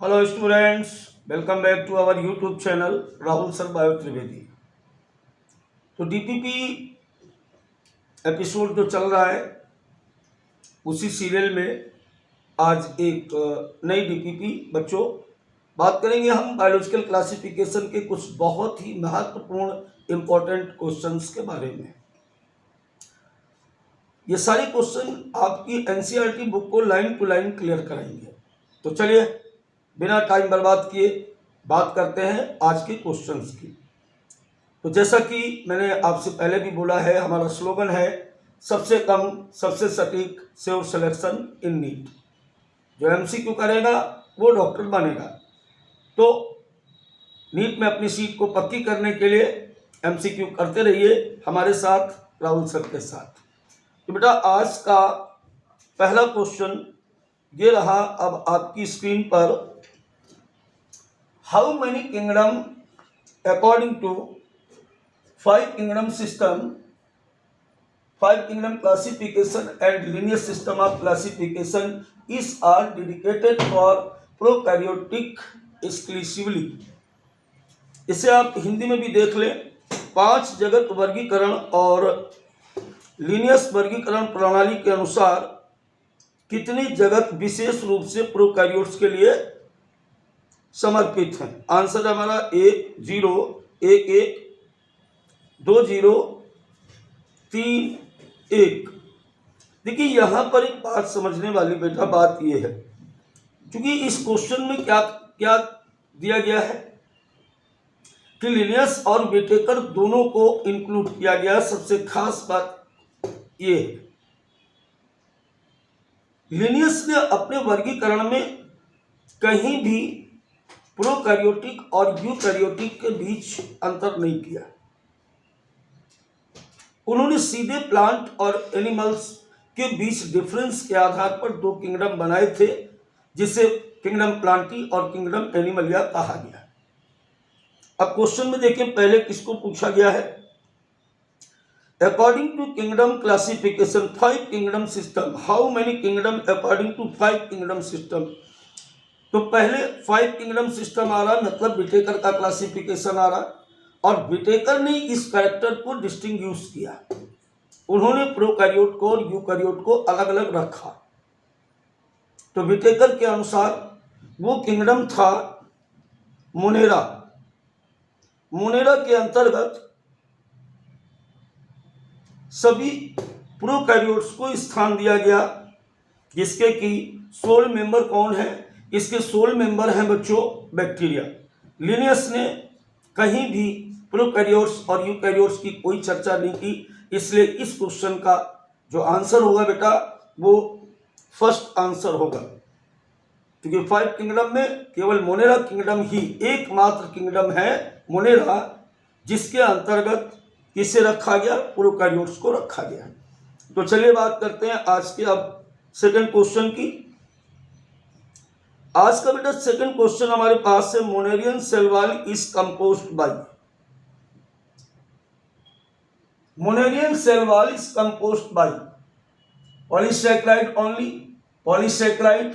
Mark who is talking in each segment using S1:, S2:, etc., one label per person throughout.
S1: Hello students, welcome back to our YouTube channel Rahul sir bio Trivedi. तो DPP episode जो चल रहा है उसी सीरियल में आज एक नई डीपीपी बच्चों बात करेंगे हम बायोलॉजिकल क्लासिफिकेशन के कुछ बहुत ही महत्वपूर्ण इम्पोर्टेंट क्वेश्चंस के बारे में। ये सारे क्वेश्चन आपकी एनसीईआरटी बुक को लाइन टू लाइन क्लियर कराएंगे। तो चलिए बिना टाइम बर्बाद किए बात करते हैं आज के क्वेश्चंस की। तो जैसा कि मैंने आपसे पहले भी बोला है, हमारा स्लोगन है सबसे कम सबसे सटीक श्योर सिलेक्शन इन नीट। जो एमसीक्यू करेगा वो डॉक्टर बनेगा। तो नीट में अपनी सीट को पक्की करने के लिए एमसीक्यू करते रहिए हमारे साथ, राहुल सर के साथ। तो बेटा आज का पहला क्वेश्चन ये रहा अब आपकी स्क्रीन पर। How many kingdom according to five kingdom system, five kingdom classification and linear system of classification is are dedicated for prokaryotic exclusively। इसे आप हिंदी में भी देख लें। 5 जगत वर्गीकरण और लीनियस वर्गीकरण प्रणाली के अनुसार कितनी जगत विशेष रूप से प्रोकैरियोट्स के लिए समर्पित हैं। आंसर हमारा 1 0 1 1 2 0 3 1। देखिए यहाँ पर एक बात समझने वाली बेटा बात ये है, क्योंकि इस क्वेश्चन में क्या क्या दिया गया है कि लिनियस और विटेकर दोनों को इंक्लूड किया गया। सबसे खास बात ये है लिनियस ने अपने वर्गीकरण में कहीं भी प्रोकैरियोटिक और यूकैरियोटिक के बीच अंतर नहीं किया। उन्होंने सीधे प्लांट और एनिमल्स के बीच डिफरेंस के आधार पर 2 किंगडम बनाए थे, जिसे किंगडम प्लांटी और किंगडम एनिमलिया कहा गया। अब क्वेश्चन में देखिए पहले किसको पूछा गया है। According to kingdom classification 5 kingdom system, how many kingdom according to 5 kingdom system. तो पहले 5 किंगडम सिस्टम आ रहा, मतलब विटेकर का क्लासिफिकेशन आ रहा, और विटेकर ने इस कैरेक्टर को डिस्टिंग्विश किया। उन्होंने प्रोकैरियोट को और यूकैरियोट को अलग अलग रखा। तो विटेकर के अनुसार वो किंगडम था मोनेरा। मोनेरा के अंतर्गत सभी प्रोकैरियोट्स को स्थान दिया गया, जिसके कि सोल मेंबर कौन है। इसके सोल मेंबर हैं बच्चों बैक्टीरिया। लिनियस ने कहीं भी प्रोकैरियोट्स और यूकैरियोट्स की कोई चर्चा नहीं की, इसलिए इस क्वेश्चन का जो आंसर होगा बेटा वो फर्स्ट आंसर होगा। क्योंकि 5 किंगडम में केवल मोनेरा किंगडम ही एकमात्र किंगडम है मोनेरा, जिसके अंतर्गत किसे रखा गया, प्रोकैरियोट्स को रखा गया। तो चलिए बात करते हैं आज के अब सेकंड क्वेश्चन की। आज का बेटा सेकंड क्वेश्चन हमारे पास है monerian cell wall is composed by. Monerian cell wall is composed by polysaccharide only, polysaccharide,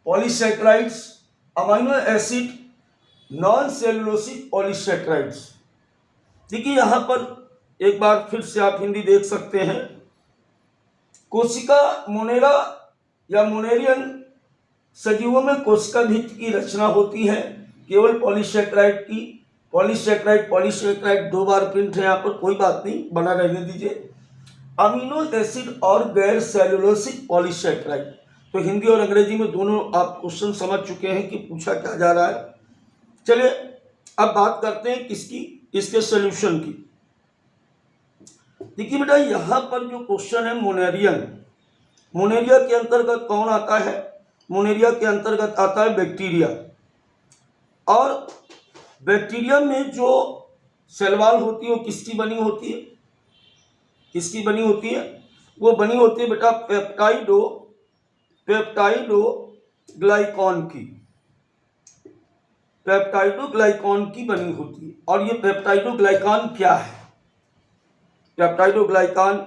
S1: polysaccharides, amino acid, non cellulosic polysaccharides. देखिए यहां पर एक बार फिर से आप हिंदी देख सकते हैं। कोशिका मोनेरा या मोनेरियन सजीवों में कोशिका भित्ति की रचना होती है केवल पॉलीसैकेराइड की। पॉलीसैकेराइड पॉलीसैकेराइड 2 बार प्रिंट है यहाँ पर, कोई बात नहीं, बना रहने दीजिए। अमीनो एसिड और गैर सेलुलोसिक पॉलीसैकेराइड। तो हिंदी और अंग्रेजी में दोनों आप क्वेश्चन समझ चुके हैं कि पूछा क्या जा रहा है। चलिए अब बात करते हैं किसकी, इसके सोल्यूशन की। देखिए बेटा यहाँ पर जो क्वेश्चन है मोनेरियन, मोनेरिया के अंतर्गत कौन आता है। मोनेरिया के अंतर्गत आता है बैक्टीरिया, और बैक्टीरिया में जो सेल वॉल होती है वो किसकी बनी होती है, किसकी बनी होती है, वो बनी होती है बेटा पेप्टाइडोग्लाइकॉन की, पेप्टाइडोग्लाइकॉन की बनी होती है। और ये पेप्टाइडोग्लाइकॉन क्या है। Peptidoglycan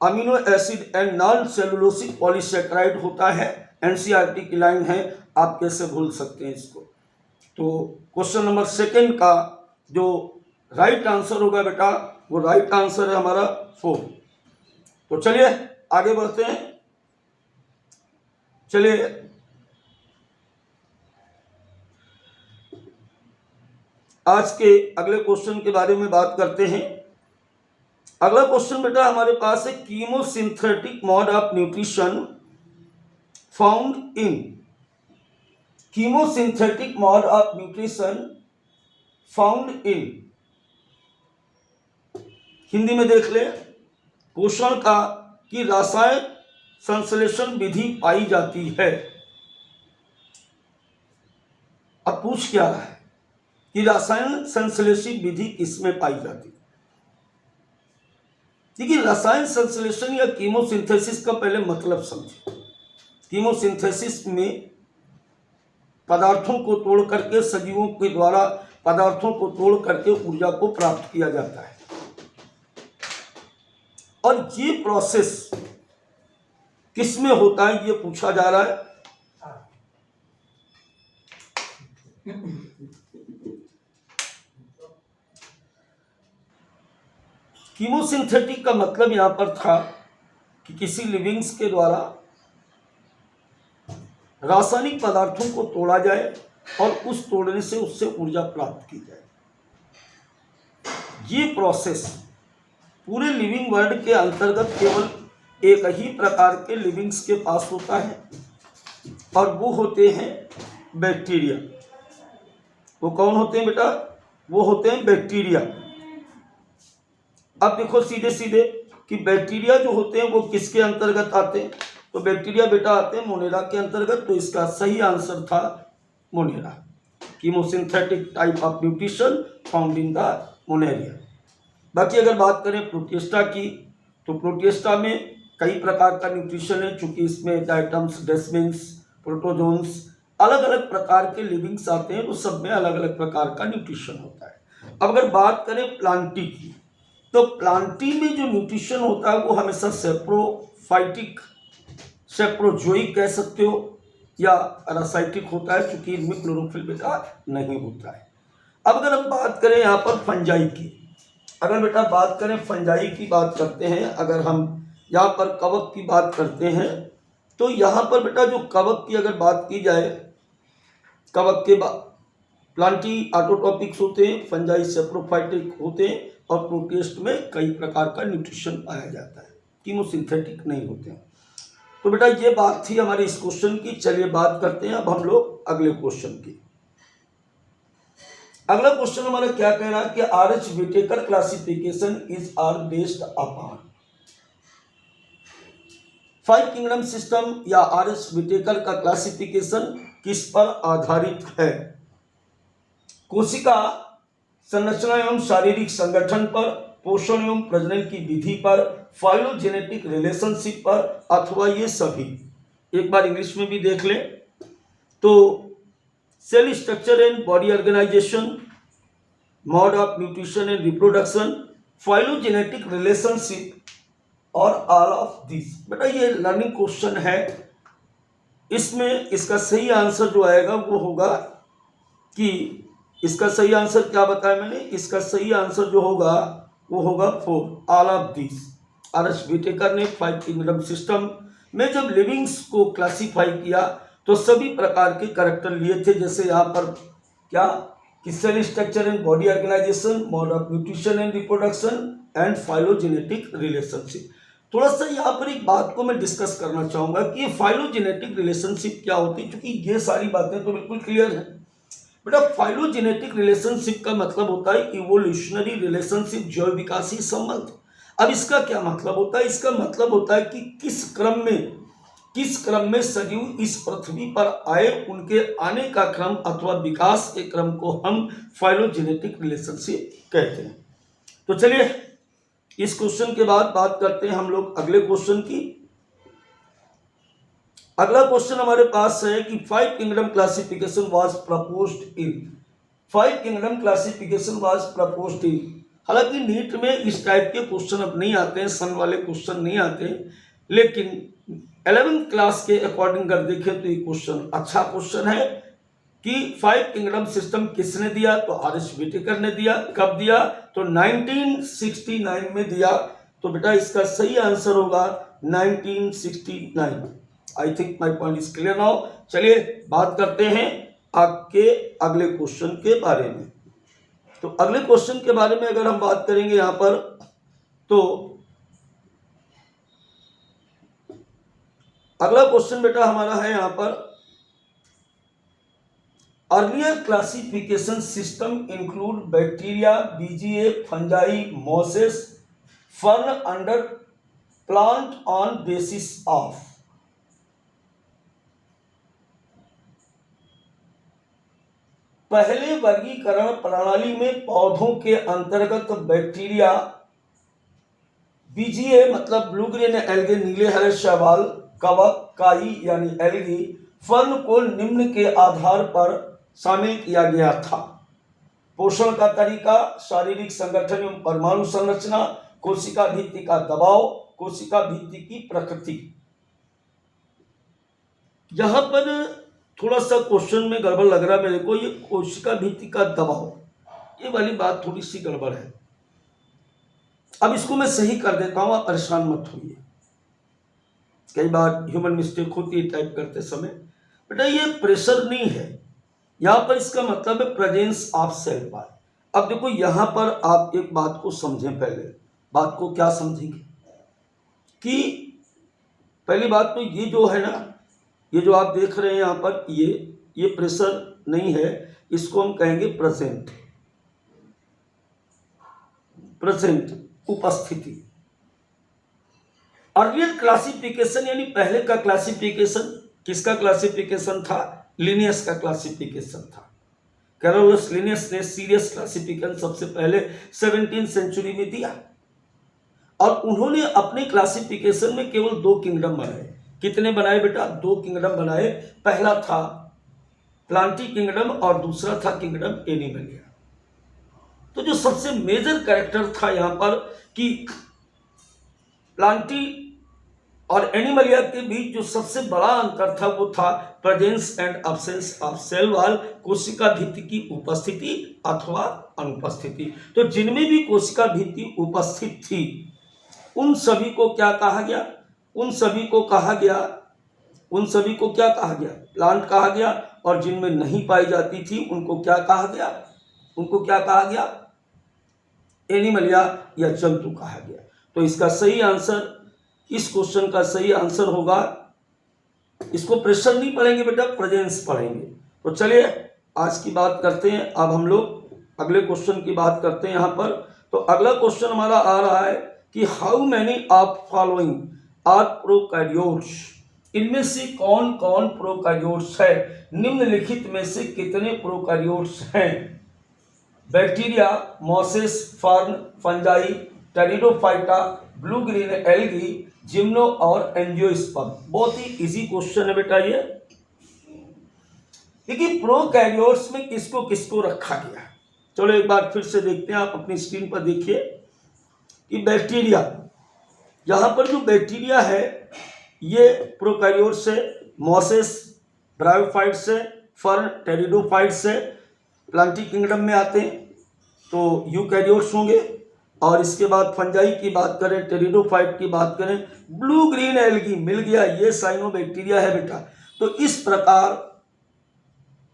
S1: amino acid and non cellulosic polysaccharide होता है एनसीईआरटी की लाइन है, आप कैसे भूल सकते हैं इसको। तो क्वेश्चन नंबर 2 का जो राइट आंसर होगा बेटा, वो राइट आंसर है हमारा 4। तो चलिए आगे बढ़ते हैं। चलिए आज के अगले क्वेश्चन के बारे में बात करते हैं। अगला क्वेश्चन बेटा हमारे पास है, chemosynthetic mode of nutrition found in, chemosynthetic mode of nutrition found इन, हिंदी में देख ले, पोषण का की रासायनिक संश्लेषण विधि पाई जाती है। अब पूछ क्या रहा है कि रासायनिक संश्लेषण विधि किसमें पाई जाती है। देखिए, रसायन संश्लेषण या कीमोसिंथेसिस का पहले मतलब समझे। कीमोसिंथेसिस में पदार्थों को तोड़ करके, सजीवों के द्वारा पदार्थों को तोड़ करके ऊर्जा को प्राप्त किया जाता है, और ये प्रोसेस किसमें होता है ये पूछा जा रहा है। कीमोसिंथेटिक का मतलब यहां पर था कि किसी लिविंग्स के द्वारा रासायनिक पदार्थों को तोड़ा जाए और उस तोड़ने से उससे ऊर्जा प्राप्त की जाए। ये प्रोसेस पूरे लिविंग वर्ल्ड के अंतर्गत केवल एक ही प्रकार के लिविंग्स के पास होता है, और वो होते हैं बैक्टीरिया। वो कौन होते हैं बेटा? वो होते हैं बैक्टीरिया। अब देखो सीधे सीधे कि बैक्टीरिया जो होते हैं वो किसके अंतर्गत आते हैं, तो बैक्टीरिया बेटा आते हैं मोनेरा के अंतर्गत। तो इसका सही आंसर था monera, chemosynthetic type of nutrition found in the moneria. बाकी अगर बात करें प्रोटिस्टा की, तो प्रोटिस्टा में कई प्रकार का न्यूट्रिशन है, चूंकि इसमें डायटम्स, डेस्मिन्स, प्रोटोजोन्स, अलग अलग प्रकार के लिविंग्स आते हैं, तो सब में अलग अलग प्रकार का न्यूट्रिशन होता है। अब अगर बात करें प्लांटी की, तो प्लांटी में जो न्यूट्रिशन होता है वो हमेशा सेप्रोफाइटिक, सेप्रोजोइक कह सकते हो, या पैरासाइटिक होता है, क्योंकि इनमें क्लोरोफिल बेटा नहीं होता है। अब अगर हम बात करें यहाँ पर फंजाई की, अगर बेटा बात करें फंजाई की बात करते हैं, अगर हम यहाँ पर कवक की बात करते हैं, तो यहाँ पर बेटा जो कवक की अगर बात की जाए, कवक के बाद प्लांटी ऑटोट्रॉपिक्स होते हैं, फंजाई सेप्रोफाइटिक होते हैं, और प्रोटिस्ट में कई प्रकार का न्यूट्रिशन पाया जाता है, कीमोसिंथेटिक नहीं होते हैं। तो बेटा ये बात थी हमारे इस क्वेश्चन की। चलिए बात करते हैं अब हम लोग अगले क्वेश्चन की। अगला क्वेश्चन हमारा क्या कह रहा है कि R H. Whittaker classification is are based upon, 5 kingdom system या आर.एच. व्हिटेकर का क्लासिफिकेशन किस पर आधारित है? कोशिका संरचना एवं शारीरिक संगठन पर, पोषण एवं प्रजनन की विधि पर, फाइलोजेनेटिक रिलेशनशिप पर, अथवा ये सभी। एक बार इंग्लिश में भी देख लें तो cell structure and body organisation, mode of nutrition and reproduction, phylogenetic relationship, और ऑल ऑफ दिस। बेटा ये लर्निंग क्वेश्चन है, इसमें इसका सही आंसर जो आएगा वो होगा कि, इसका सही आंसर क्या बताया मैंने, इसका सही आंसर जो होगा वो होगा 4, all of this. R H. Whittaker ने 5 किंगडम सिस्टम में जब लिविंग्स को क्लासीफाई किया तो सभी प्रकार के कैरेक्टर लिए थे, जैसे यहाँ पर क्या कि cell structure and body organisation, mode of nutrition and reproduction, and phylogenetic relationship. थोड़ा सा यहाँ पर एक बात को मैं डिस्कस करना चाहूंगा कि ये फाइलोजेनेटिक रिलेशनशिप क्या होती है, क्योंकि ये सारी बातें तो बिल्कुल क्लियर है। बेटा फाइलोजेनेटिक रिलेशनशिप का मतलब होता है इवोल्यूशनरी रिलेशनशिप, जैव विकासी संबंध। अब इसका क्या मतलब होता है? इसका मतलब होता है कि किस क्रम में सजीव इस पृथ्वी पर आए, उनके आने का क्रम अथवा विकास के क्रम को हम फाइलोजेनेटिक रिलेशनशिप कहते हैं। तो चलिए इस क्वेश्चन के बाद बात करते हैं हम लोग अगले क्वेश्चन की। अगला क्वेश्चन हमारे पास है कि 5 kingdom classification was proposed in, 5 kingdom classification was proposed इन। हालांकि नीट में इस टाइप के क्वेश्चन अब नहीं आते हैं, सन वाले क्वेश्चन नहीं आते हैं, लेकिन 11th क्लास के अकॉर्डिंग अगर देखें तो ये क्वेश्चन अच्छा क्वेश्चन है कि 5 किंगडम सिस्टम किसने दिया, तो आर.एस. व्हिटेकर ने दिया। कब दिया, तो 1969 में दिया। तो बेटा इसका सही आंसर होगा 1969। I think my point is clear now. चलिए बात करते हैं आपके अगले क्वेश्चन के बारे में। तो अगले क्वेश्चन के बारे में अगर हम बात करेंगे यहां पर, तो अगला क्वेश्चन बेटा हमारा है यहां पर, earlier classification system include bacteria, BGA, fungi, mosses, fern under plant on basis of. पहले वर्गीकरण प्रणाली में पौधों के अंतर्गत बैक्टीरिया, बीजीए मतलब ब्लू ग्रीन एल्गे, नीले हरे शैवाल, कवक, काई यानी एल्गी, फर्न को निम्न के आधार पर शामिल किया गया था। पोषण का तरीका, शारीरिक संगठन एवं परमाणु संरचना, कोशिका भित्ति का दबाव, कोशिका भित्ति की प्रकृति। यहां पर थोड़ा सा क्वेश्चन में गड़बड़ लग रहा है मेरे को। ये कोशिका भित्ति का दबाव, ये वाली बात थोड़ी सी गड़बड़ है। अब इसको मैं सही कर देता हूं, आप परेशान मत होइए। कई बार ह्यूमन मिस्टेक होती है टाइप करते समय। बेटा ये प्रेशर नहीं है, यहां पर इसका मतलब है प्रेजेंस ऑफ सेल वॉल। अब देखो यहां पर आप एक बात को समझें। पहले बात को क्या समझेंगे कि पहली बात तो ये जो है ना, ये जो आप देख रहे हैं यहां पर, ये प्रेशर नहीं है, इसको हम कहेंगे प्रेजेंट उपस्थिति। अर्लियर क्लासिफिकेशन यानी पहले का क्लासिफिकेशन किसका क्लासिफिकेशन था, लिनियस का क्लासिफिकेशन था। कैरोलस लिनियस ने सीरियस क्लासिफिकेशन सबसे पहले 17वीं सेंचुरी में दिया और उन्होंने अपने क्लासिफिकेशन में केवल 2 किंगडम बनाए। कितने बनाए बेटा, 2 किंगडम बनाए। पहला था प्लांटी किंगडम और दूसरा था किंगडम एनिमलिया। तो जो सबसे मेजर कैरेक्टर था यहां पर कि प्लांटी और एनिमलिया के बीच जो सबसे बड़ा अंतर था वो था presence and absence of cell wall, कोशिका भित्ति की उपस्थिति अथवा अनुपस्थिति। तो जिनमें भी कोशिका भित्ति उपस्थित थी उन सभी को क्या कहा गया, उन सभी को क्या कहा गया, प्लांट कहा गया। और जिनमें नहीं पाई जाती थी उनको क्या कहा गया, एनिमलिया या जंतु कहा गया। तो इसका सही आंसर, इस क्वेश्चन का सही आंसर होगा, इसको प्रेशर नहीं पढ़ेंगे बेटा, प्रेजेंस पढ़ेंगे। तो चलिए आज की बात करते हैं। अब हम लोग अगले क्वेश्चन की बात करते हैं यहां पर। तो अगला क्वेश्चन हमारा आ रहा है कि how many of following are prokaryotes. इनमें से कौन कौन प्रोकैरियोट्स है, निम्नलिखित में से कितने प्रोकैरियोट्स हैं। Bacteria, mosses, fern, fungi, pteridophyta, blue green algae, gymno और एंजियोस्पर्म। बहुत ही इजी क्वेश्चन है बेटा ये। देखिए प्रोकैरियोट्स में किसको किसको रखा गया। चलो एक बार फिर से देखते हैं, आप अपनी स्क्रीन पर देखिए कि बैक्टीरिया, यहां पर जो बैक्टीरिया है ये प्रोकैरियोट से, मॉसेस ब्रायोफाइट से, फर्न टेरिडोफाइट से प्लांटी किंगडम में आते हैं तो यूकैरियोट्स होंगे। और इसके बाद फंजाई की बात करें, टेरिडोफाइट की बात करें, ब्लू ग्रीन एल्गी मिल गया, ये साइनोबैक्टीरिया है बेटा। तो इस प्रकार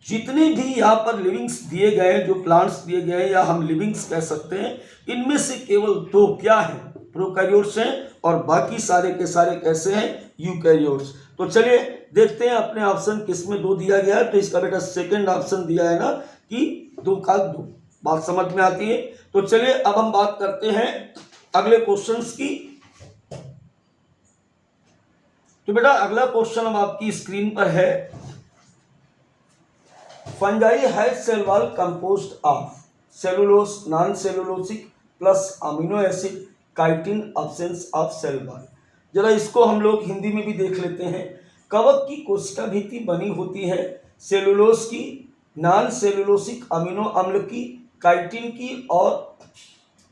S1: जितने भी यहाँ पर लिविंग्स दिए गए, जो प्लांट्स दिए गए या हम लिविंग्स कह सकते हैं, इनमें से केवल 2 क्या है, प्रोकैरियोट्स हैं और बाकी सारे के सारे कैसे हैं, यूकैरियोट्स। तो चलिए देखते हैं अपने ऑप्शन किसमें 2 दिया गया है। तो इसका बेटा सेकंड ऑप्शन दिया है ना कि 2 का 2, बात समझ में आती है। तो चलिए अब हम बात करते हैं अगले क्वेश्चंस की। तो बेटा अगला क्वेश्चन अब आपकी स्क्रीन पर है, fungi has cell wall composed of cellulose, non cellulosic plus amino acid, chitin, absence of cell wall. जरा इसको हम लोग हिंदी में भी देख लेते हैं। कवक की कोशिका भित्ति बनी होती है सेलुलोज की, नॉन सेलुलोसिक अमीनो अम्ल की, काइटिन की, और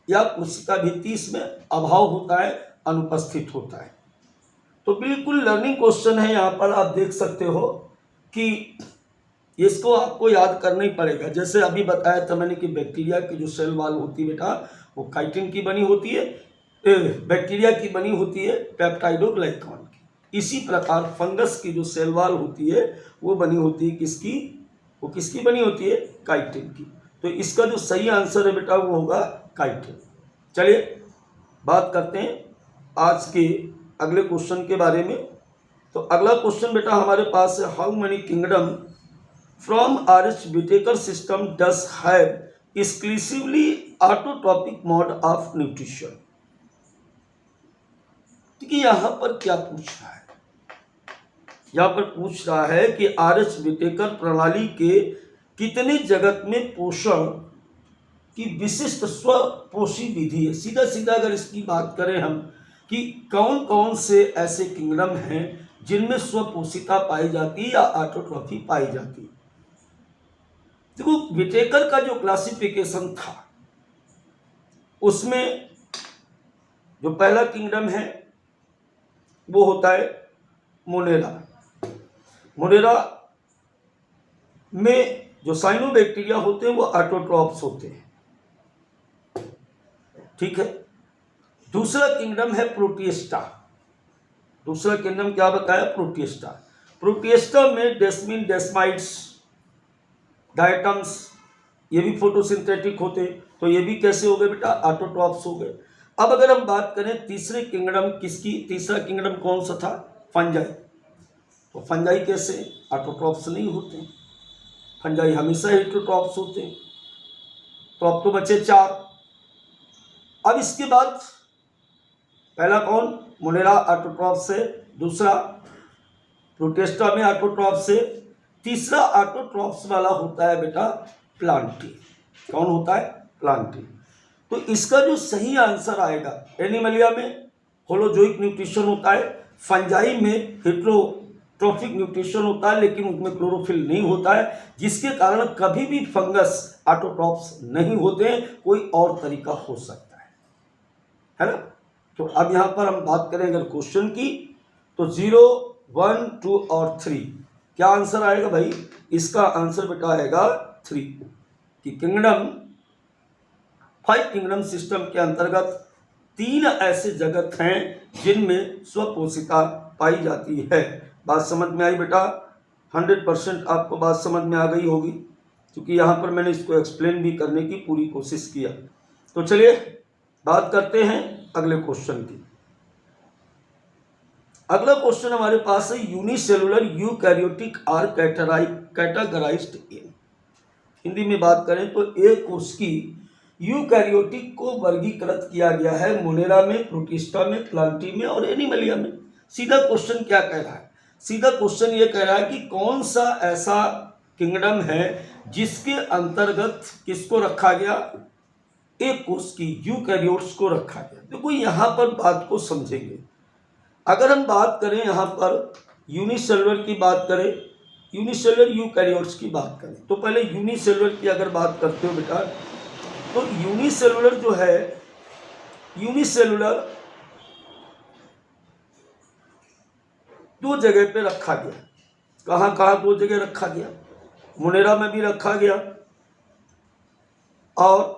S1: या कोशिका भित्ति इसमें अभाव होता है, अनुपस्थित होता है। तो बिल्कुल लर्निंग क्वेश्चन है, यहाँ पर आप देख सकते हो कि इसको आपको याद करना ही पड़ेगा। जैसे अभी बताया था मैंने कि बैक्टीरिया की जो सेल वॉल होती है बेटा वो काइटिन की बनी होती है, बैक्टीरिया की बनी होती है पेप्टाइडोग्लाइकान की। इसी प्रकार फंगस की जो सेल वॉल होती है वो बनी होती है किसकी, वो किसकी बनी होती है, काइटिन की। तो इसका जो सही आंसर है बेटा वो होगा काइटिन। चलिए बात करते हैं आज के अगले क्वेश्चन के बारे में। तो अगला क्वेश्चन बेटा हमारे पास है, how many kingdom from R H. Whittaker system does have exclusively autotrophic mode of nutrition. देखिए यहाँ पर क्या पूछ रहा है, यहाँ पर पूछ रहा है कि आर.एच. विटेकर प्रणाली के कितने जगत में पोषण की विशिष्ट स्वपोषी विधि है। सीधा सीधा अगर इसकी बात करें हम कि कौन कौन से ऐसे किंगडम हैं जिनमें स्वपोषिता पाई जाती है या ऑटोट्रॉफी पाई जाती है। देखो विटेकर का जो क्लासिफिकेशन था उसमें जो पहला किंगडम है वो होता है मोनेरा। मोनेरा में जो साइनोबैक्टीरिया होते हैं वो ऑटोट्रॉप्स होते हैं, ठीक है। दूसरा किंगडम है प्रोटिएस्टा। दूसरा किंगडम क्या बताया, प्रोटिएस्टा। प्रोटिएस्टा में डेस्मिन, डेस्माइड्स, डायटम्स ये भी फोटोसिंथेटिक होते हैं, तो ये भी कैसे हो गए बेटा, ऑटोट्रॉप्स हो गए। अब अगर हम बात करें तीसरे किंगडम किसकी, तीसरा किंगडम कौन सा था, फंजाई। तो फंजाई कैसे, ऑटोट्रॉप्स नहीं होते, फंजाई हमेशा हेटेरोट्रॉप्स होते हैं। तो अब तो बचे 4। अब इसके बाद पहला कौन, मोनेरा ऑटोट्रॉप्स है, दूसरा प्रोटिएस्टा में ऑटोट्रॉप्स है, तीसरा ऑटोट्रॉप्स वाला होता है बेटा प्लांटी। कौन होता है, प्लांटी। तो इसका जो सही आंसर आएगा, एनिमलिया में होलोजोइक न्यूट्रिशन होता है, फंजाई में हेटेरोट्रॉफिक न्यूट्रिशन होता है लेकिन उसमें क्लोरोफिल नहीं होता है, जिसके कारण कभी भी फंगस ऑटोट्रॉप्स नहीं होते हैं। कोई और तरीका हो सकता है ना। तो अब यहाँ पर हम बात करें अगर क्वेश्चन की, तो 0, 1, 2 और 3 क्या आंसर आएगा भाई, इसका आंसर बेटा आएगा 3 कि किंगडम 5 किंगडम सिस्टम के अंतर्गत 3 ऐसे जगत हैं जिनमें स्वपोषिता पाई जाती है। बात समझ में आई बेटा, 100% आपको बात समझ में आ गई होगी क्योंकि यहाँ पर मैंने इसको एक्सप्लेन भी करने की पूरी कोशिश किया। तो चलिए बात करते हैं अगले क्वेश्चन की। अगला क्वेश्चन हमारे पास है, यूनिसेलुलर यूकैरियोटिक आर कैटेगराइज्ड इन। हिंदी में बात करें तो एक कोशिकी यूकैरियोटिक को वर्गीकृत किया गया है मोनेरा में, प्रोटिस्टा में, प्लांटी में और एनिमलिया में। सीधा क्वेश्चन क्या कह रहा है, सीधा क्वेश्चन ये कह रहा है कि कौन सा ऐसा किंगडम है जिसके अंतर्गत किसको रखा गया, एक कोशिकी यूकैरियोट्स को रखा गया। देखो यहाँ पर बात को समझेंगे। अगर हम बात करें यहाँ पर यूनिसेलुलर की बात करें, यूनिसेलुलर यूकैरियोट्स की बात करें, तो पहले यूनिसेलुलर की अगर बात करते हो बेटा, तो यूनिसेलुलर जो है, यूनिसेलुलर 2 जगह पे रखा गया। कहाँ कहाँ 2 जगह रखा गया, मोनेरा में भी रखा गया और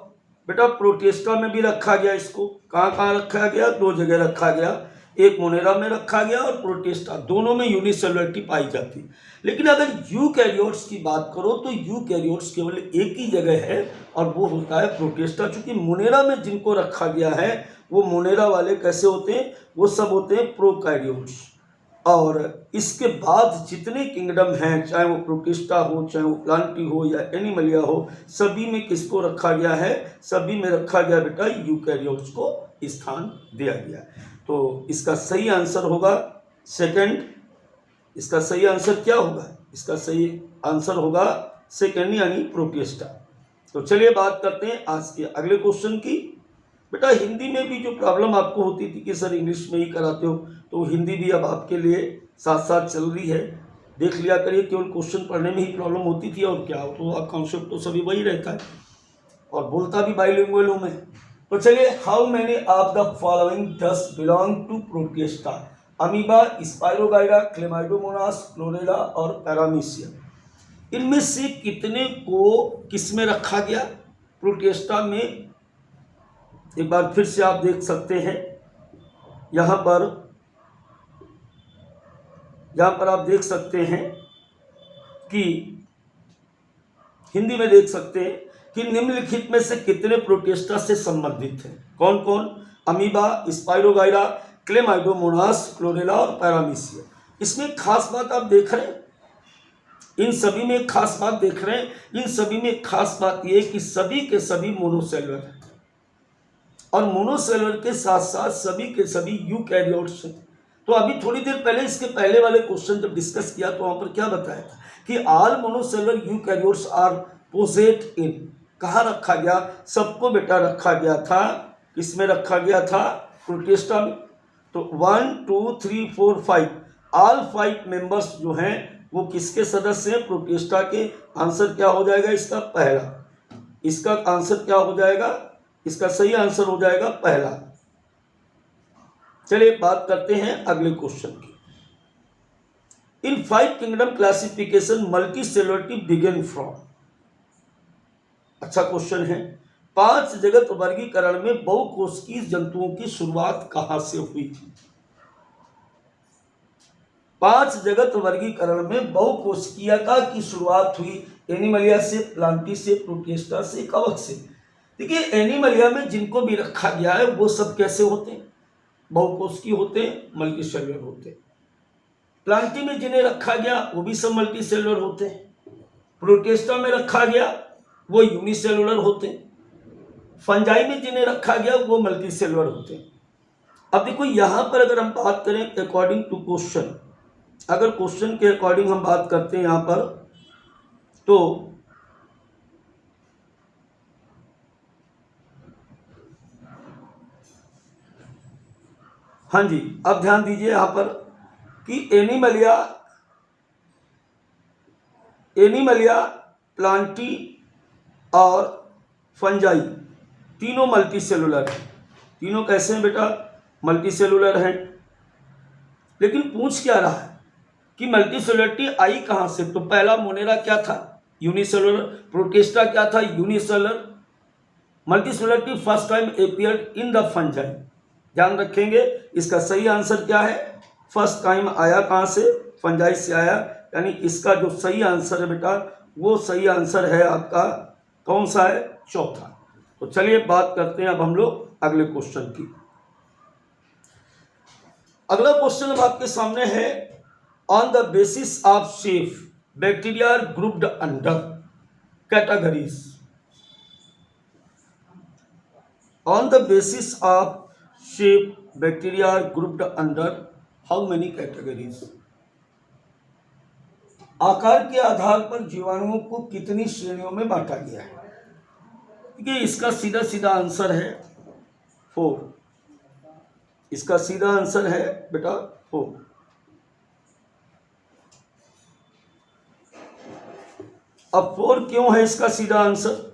S1: बेटा प्रोटिएस्टा में भी रखा गया। इसको कहाँ कहाँ रखा गया, 2 जगह रखा गया, एक मोनेरा में रखा गया और प्रोटिएस्टा, दोनों में यूनिसेलुलरिटी पाई जाती। लेकिन अगर यूकैरियोट्स की बात करो तो यूकैरियोट्स केवल एक ही जगह है और वो होता है प्रोटिएस्टा। चूंकि मोनेरा में जिनको रखा गया है वो मोनेरा वाले कैसे होते हैं, वो सब होते हैं प्रोकैरियोट्स। और इसके बाद जितने किंगडम हैं, चाहे वो प्रोटिस्टा हो, चाहे वो प्लांटी हो या एनिमलिया हो, सभी में किसको रखा गया है, सभी में रखा गया बेटा यूकैरियोट्स को स्थान दिया गया। तो इसका सही आंसर होगा सेकंड। इसका सही आंसर क्या होगा, इसका सही आंसर होगा सेकंड यानी प्रोटिस्टा। तो चलिए बात करते हैं आज के अगले क्वेश्चन की। बेटा हिंदी में भी जो प्रॉब्लम आपको होती थी कि सर इंग्लिश में ही कराते हो, तो हिंदी भी अब आपके लिए साथ साथ चल रही है, देख लिया करिए। केवल क्वेश्चन पढ़ने में ही प्रॉब्लम होती थी और क्या, तो अब कॉन्सेप्ट तो सभी वही रहता है और बोलता भी बाइलिंगुअल हूँ मैं। तो चलिए, how many of the following does belong to protista. Amoeba, spirogyra, chlamydomonas, chlorella और पैरामीशिया। इनमें से कितने को किस में रखा गया? प्रोटिस्टा में। एक बार फिर से आप देख सकते हैं, यहाँ पर आप देख सकते हैं कि हिंदी में देख सकते हैं कि निम्नलिखित में से कितने प्रोटिस्टा से संबंधित हैं? कौन कौन? अमीबा, स्पाइरोगाइरा, क्लेमाइडोमोनास, क्लोरेला और पैरामीशिया। इसमें खास बात आप देख रहे हैं, इन सभी में खास बात देख रहे हैं, इन सभी में खास बात यह कि सभी के सभी मोनोसेलुलर हैं और मोनोसेलुलर के साथ साथ सभी के सभी यूकैरियोट्स हैं। तो अभी थोड़ी देर पहले इसके पहले वाले क्वेश्चन जब डिस्कस किया तो वहां पर क्या बताया था कि ऑल मोनोसेलुलर यूकैरियोट्स आर पोजेट इन, कहाँ रखा गया? सबको बेटा रखा गया था, किसमें रखा गया था? प्रोटिस्टा में। तो 1 2 3 4 5 ऑल 5 मेंबर्स जो हैं वो किसके सदस्य हैं? प्रोटिस्टा के। आंसर क्या हो जाएगा इसका? पहला। इसका आंसर क्या हो जाएगा? इसका सही आंसर हो जाएगा पहला। चलिए बात करते हैं अगले क्वेश्चन की। In 5 kingdom classification multi cellularity begin from. अच्छा क्वेश्चन है। 5 जगत वर्गीकरण में बहुकोशिकीय जंतुओं की शुरुआत कहां से हुई थी? 5 जगत वर्गीकरण में बहुकोशिकीयता की शुरुआत हुई एनिमलिया से, प्लांटी से, प्रोटिस्टा से, कवक से। देखिए एनिमलिया में जिनको भी रखा गया है वो सब कैसे होते हैं? बहुकोशिकीय होते हैं, मल्टी सेलुलर होते हैं। प्लांटी में जिन्हें रखा गया वो भी सब मल्टी सेलुलर होते हैं। प्रोटिस्टा में रखा गया वो यूनिसेलुलर होते हैं। फंजाई में जिन्हें रखा गया वो मल्टी सेलुलर होते हैं। अब देखो यहां पर अगर हम बात करें अकॉर्डिंग टू क्वेश्चन, अगर क्वेश्चन के अकॉर्डिंग हम बात करते हैं यहां पर, तो हाँ जी, अब ध्यान दीजिए यहां पर कि एनिमलिया, प्लांटी और फंजाई तीनों मल्टी सेलुलर हैं। तीनों कैसे हैं बेटा? मल्टी सेलुलर हैं। लेकिन पूछ क्या रहा है कि मल्टी सेलुलरिटी आई कहां से? तो पहला मोनेरा क्या था? यूनिसेलुलर। प्रोटिस्टा क्या था? Unicellular. Multi cellularity first time appeared in the fungi. ध्यान रखेंगे इसका सही आंसर क्या है? फर्स्ट टाइम आया कहां से? फंजाई से आया। यानी इसका जो सही आंसर है बेटा वो सही आंसर है आपका कौन सा है? चौथा। तो चलिए बात करते हैं अब हम लोग अगले क्वेश्चन की। अगला क्वेश्चन अब आपके सामने है, on the basis of shape bacteria are grouped under categories. On the basis of shape bacteria are grouped under how many categories? आकार के आधार पर जीवाणुओं को कितनी श्रेणियों में बांटा गया है? देखिए इसका सीधा सीधा आंसर है 4। इसका सीधा आंसर है बेटा 4। अब 4 क्यों है इसका सीधा आंसर?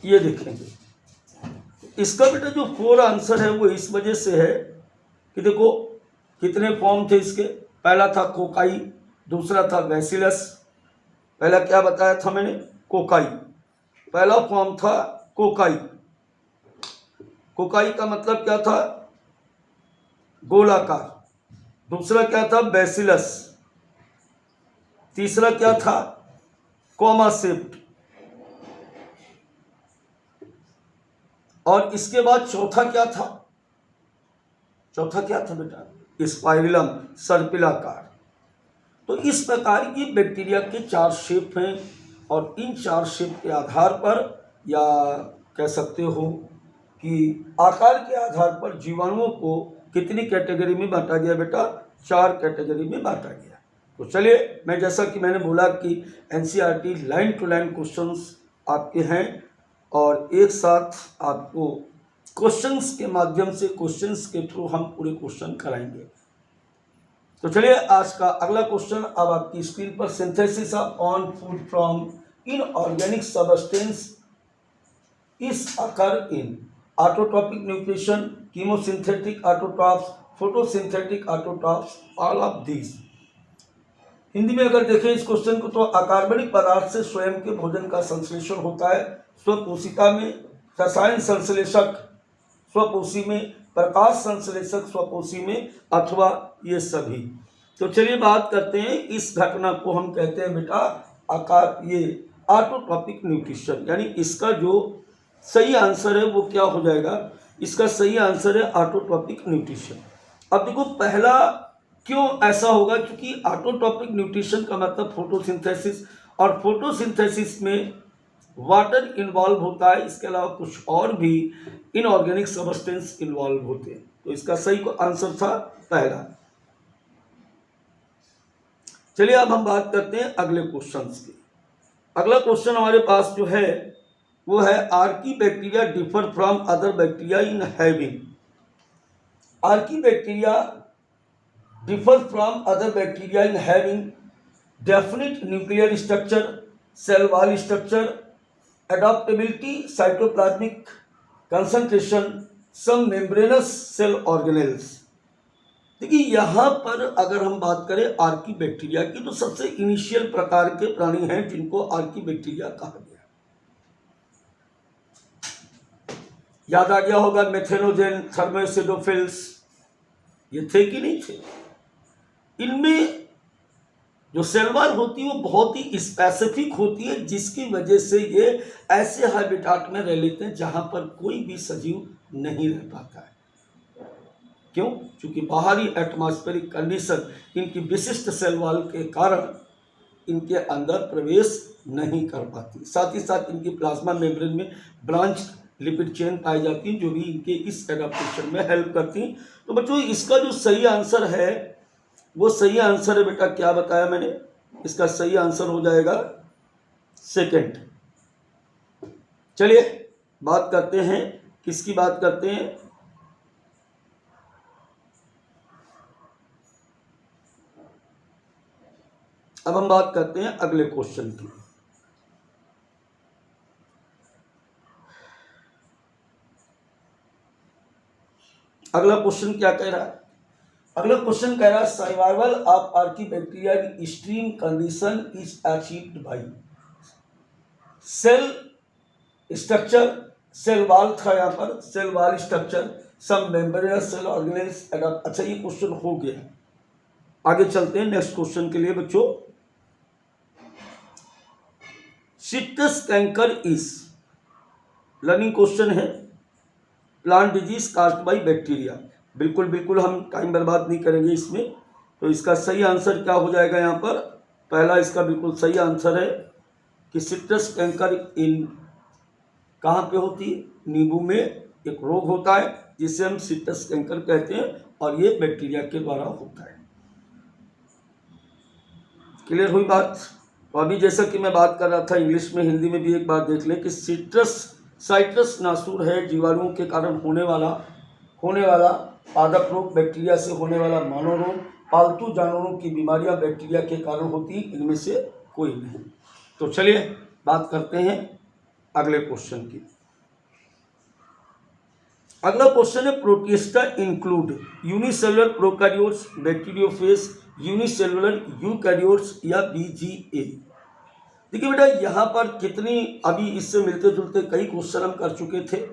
S1: ये देखेंगे इसका बेटा जो 4 आंसर है वो इस वजह से है कि देखो कितने फॉर्म थे इसके। पहला था कोकाई, दूसरा था बैसिलस। पहला क्या बताया था मैंने? कोकाई। पहला फॉर्म था कोकाई। कोकाई का मतलब क्या था? गोलाकार। दूसरा क्या था? बैसिलस। तीसरा क्या था? Comma shaped. और इसके बाद चौथा क्या था? चौथा क्या था बेटा? स्पाइरलम, सर्पिलाकार। तो इस प्रकार की बैक्टीरिया के 4 शेप हैं और इन 4 शेप के आधार पर या कह सकते हो कि आकार के आधार पर जीवाणुओं को कितनी कैटेगरी में बांटा गया बेटा? 4 कैटेगरी में बांटा गया। तो चलिए मैं जैसा कि मैंने बोला कि NCERT line to line questions आपके हैं और एक साथ आपको क्वेश्चंस के माध्यम से, क्वेश्चंस के थ्रू हम पूरे क्वेश्चन कराएंगे। तो चलिए आज का अगला क्वेश्चन अब आपकी स्क्रीन पर, synthesis of on food from inorganic substance is occur in autotrophic nutrition, chemosynthetic autotrophs, photosynthetic autotrophs, all of these. Hindi में अगर देखें इस क्वेश्चन को तो अकार्बनिक पदार्थ से स्वयं के भोजन का संश्लेषण होता है, स्वकोशिका में, रसायन संश्लेषक स्वकोशी में, प्रकाश संश्लेषक स्वकोशी में, अथवा ये सभी। तो चलिए बात करते हैं, इस घटना को हम कहते हैं बेटा ये ऑटोट्रॉपिक न्यूट्रिशन, यानी इसका जो सही आंसर है वो क्या हो जाएगा, इसका सही आंसर है ऑटोट्रॉपिक न्यूट्रिशन। अब देखो पहला क्यों ऐसा होगा, क्योंकि ऑटोट्रॉपिक न्यूट्रिशन का मतलब फोटोसिंथेसिस, और फोटोसिंथेसिस में वाटर इन्वॉल्व होता है, इसके अलावा कुछ और भी इनऑर्गेनिक सब्सटेंस इन्वॉल्व होते हैं। तो इसका सही आंसर था पहला। चलिए अब हम बात करते हैं अगले क्वेश्चंस की। अगला क्वेश्चन हमारे पास जो है वो है, archaebacteria differ from other bacteria in having, archaebacteria differ from other bacteria in having definite nuclear structure, cell wall structure, adaptability, cytoplasmic concentration, some membranous cell organelles। देखिए यहाँ पर अगर हम बात करें आर्कीबैक्टीरिया की, तो सबसे इनिशियल प्रकार के प्राणी हैं जिनको आर्कीबैक्टीरिया कहा गया। याद आ गया होगा मेथेनोजेन, थर्मोएसिडोफिल्स, ये थे कि नहीं थे। इनमें जो सेल वॉल होती है वो बहुत ही स्पेसिफिक होती है, जिसकी वजह से ये ऐसे हैबिटाट में रह लेते हैं जहां पर कोई भी सजीव नहीं रह पाता है। क्यों? क्योंकि बाहरी एटमॉस्फेरिक कंडीशन इनकी विशिष्ट सेल वॉल के कारण इनके अंदर प्रवेश नहीं कर पाती। साथ ही साथ इनकी प्लाज्मा मेम्ब्रेन में ब्रांच लिपिड चेन पाई जाती है, जो भी इनके इस एडाप्टेशन में हेल्प करती हैं। तो बच्चों इसका जो सही आंसर है वो सही आंसर है बेटा, क्या बताया मैंने, इसका सही आंसर हो जाएगा सेकंड। चलिए बात करते हैं, किसकी बात करते हैं, अब हम बात करते हैं अगले क्वेश्चन की। अगला क्वेश्चन क्या कह रहा है, अगला क्वेश्चन कह रहा है, survival of archaebacteria in extreme condition is achieved by cell structure, cell wall था यहाँ पर, cell wall structure, some membranous cell organelles adapt. अच्छा ये क्वेश्चन हो गया, आगे चलते हैं नेक्स्ट क्वेश्चन के लिए बच्चों। Citrus canker is, learning question है, plant disease caused by bacteria. बिल्कुल हम टाइम बर्बाद नहीं करेंगे इसमें। तो इसका सही आंसर क्या हो जाएगा यहाँ पर, पहला इसका बिल्कुल सही आंसर है कि सिट्रस कैंकर इन कहाँ पे होती है, नींबू में एक रोग होता है जिसे हम सिट्रस कैंकर कहते हैं, और ये बैक्टीरिया के द्वारा होता है। क्लियर हुई बात। तो अभी जैसा कि मैं बात कर रहा था इंग्लिश में, हिंदी में भी एक बार देख लें कि साइट्रस नासूर है जीवाणुओं के कारण होने वाला पादप रोग, बैक्टीरिया से होने वाला मानव रोग, पालतू जानवरों की बीमारियां बैक्टीरिया के कारण होती, इनमें से कोई नहीं। तो चलिए बात करते हैं अगले क्वेश्चन की। अगला क्वेश्चन है, protista include unicellular prokaryotes, bacteriophage, unicellular eukaryotes या बीजीए। देखिए बेटा यहाँ पर कितनी, अभी इससे मिलते जुलते कई क्वेश्चन हम कर चुके थे।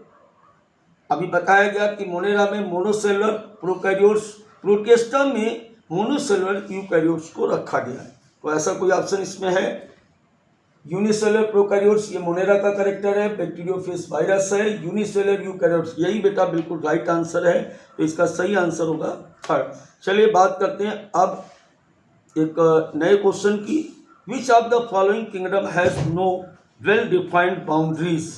S1: अभी बताया गया कि मोनेरा में मोनोसेलुलर प्रोकैरियोट्स, प्रोटिस्टा में मोनोसेलुलर यूकैरियोट्स को रखा गया है। तो ऐसा कोई ऑप्शन इसमें है, यूनिसेलुलर प्रोकैरियोट्स ये मोनेरा का कैरेक्टर है, बैक्टीरियोफेज वायरस है, यूनिसेलुलर यूकैरियोट्स यही बेटा बिल्कुल राइट आंसर है। तो इसका सही आंसर होगा थर्ड। चलिए बात करते हैं अब एक नए क्वेश्चन की। Which of the following kingdom has no well defined boundaries,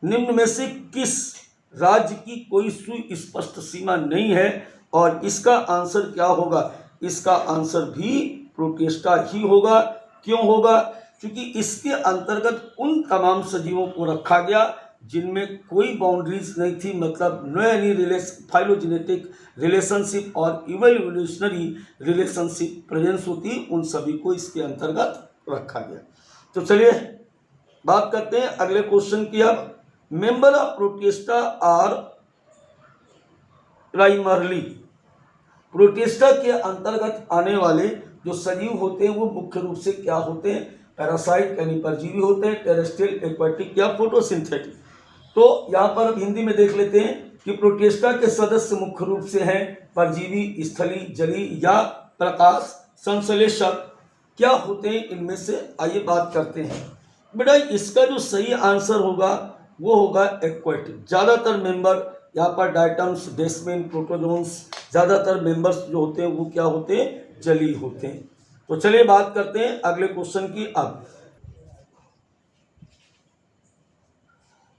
S1: निम्न में से किस राज्य की कोई सुस्पष्ट सीमा नहीं है, और इसका आंसर क्या होगा, इसका आंसर भी प्रोटिस्टा ही होगा। क्यों होगा? क्योंकि इसके अंतर्गत उन तमाम सजीवों को रखा गया जिनमें कोई बाउंड्रीज नहीं थी, मतलब नो एनी फाइलोजेनेटिक रिलेशनशिप और इवोल्यूशनरी रिलेशनशिप प्रेजेंस होती, उन सभी को इसके अंतर्गत रखा गया। तो चलिए बात करते हैं अगले क्वेश्चन की। अब member of protista are primarily, protista के अंतर्गत आने वाले जो सजीव होते हैं वो मुख्य रूप से क्या होते हैं? पैरासाइट यानी परजीवी होते हैं, टेरेस्ट्रियल, एक्वाटिक या फोटोसिंथेटिक। तो यहाँ पर अब हिंदी में देख लेते हैं कि प्रोटिस्टा के सदस्य मुख्य रूप से हैं परजीवी, स्थली, जलीय या प्रकाश संश्लेषक। क्या होते हैं इनमें से? आइए बात करते हैं। बेटा इसका जो सही आंसर होगा वो होगा एक्वाटिक। ज़्यादातर मेंबर यहाँ पर डायटम्स, डेस्मिन, प्रोटोजोन्स, ज़्यादातर मेंबर्स जो होते हैं वो क्या होते हैं? जलीय होते हैं। तो चलिए बात करते हैं अगले क्वेश्चन की। अब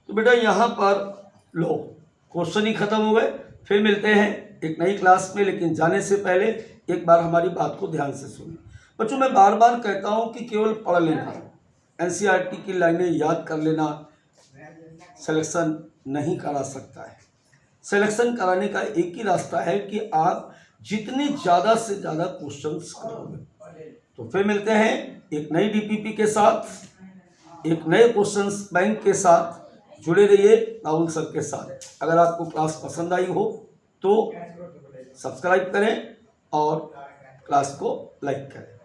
S1: तो बेटा यहाँ पर लो क्वेश्चन ही खत्म हो गए। फिर मिलते हैं एक नई क्लास में, लेकिन जाने से पहले एक बार हमारी बात को ध्यान से सुनिए। बच्चों मैं बार बार कहता हूँ कि केवल पढ़ लेना, एनसीईआरटी की लाइनें याद कर लेना सिलेक्शन नहीं करा सकता है। सिलेक्शन कराने का एक ही रास्ता है कि आप जितने ज़्यादा से ज़्यादा क्वेश्चंस करोगे। तो फिर मिलते हैं एक नई डीपीपी के साथ, एक नए क्वेश्चंस बैंक के साथ। जुड़े रहिए राहुल सर के साथ। अगर आपको क्लास पसंद आई हो तो सब्सक्राइब करें और क्लास को लाइक करें।